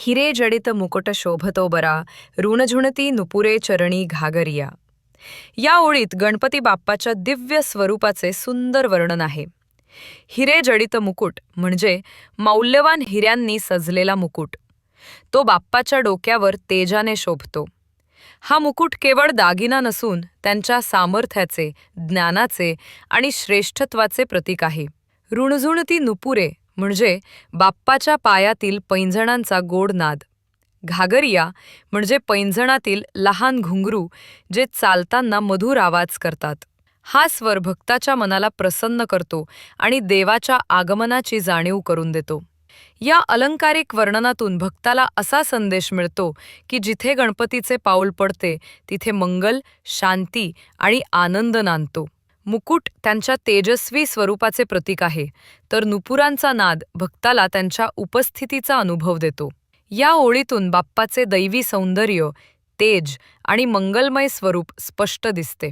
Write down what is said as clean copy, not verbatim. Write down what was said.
हिरे जडित मुकुट शोभतो बरा, ऋणझुणती नुपुरे चरणी घागरिया. या ओळीत गणपती बाप्पाच्या दिव्य स्वरूपाचे सुंदर वर्णन आहे. हिरे जडित मुकुट म्हणजे मौल्यवान हिऱ्यांनी सजलेला मुकुट. तो बाप्पाच्या डोक्यावर तेजाने शोभतो. हा मुकुट केवळ दागिना नसून त्यांच्या सामर्थ्याचे, ज्ञानाचे आणि श्रेष्ठत्वाचे प्रतीक आहे. रुणझुणती नुपुरे म्हणजे बाप्पाच्या पायातील पैंजणांचा गोड नाद. घागरिया म्हणजे पैंजणातील लहान घुंगरू जे चालताना मधुर आवाज करतात. हा स्वर भक्ताच्या मनाला प्रसन्न करतो आणि देवाच्या आगमनाची जाणीव करून देतो. या अलंकारिक वर्णनातून भक्ताला असा संदेश मिळतो की जिथे गणपतीचे पाऊल पडते तिथे मंगल, शांती आणि आनंद नांदतो. मुकुट त्यांच्या तेजस्वी स्वरूपाचे प्रतीक आहे, तर नुपुरांचा नाद भक्ताला त्यांच्या उपस्थितीचा अनुभव देतो. या ओळीतून बाप्पाचे दैवी सौंदर्य, तेज आणि मंगलमय स्वरूप स्पष्ट दिसते.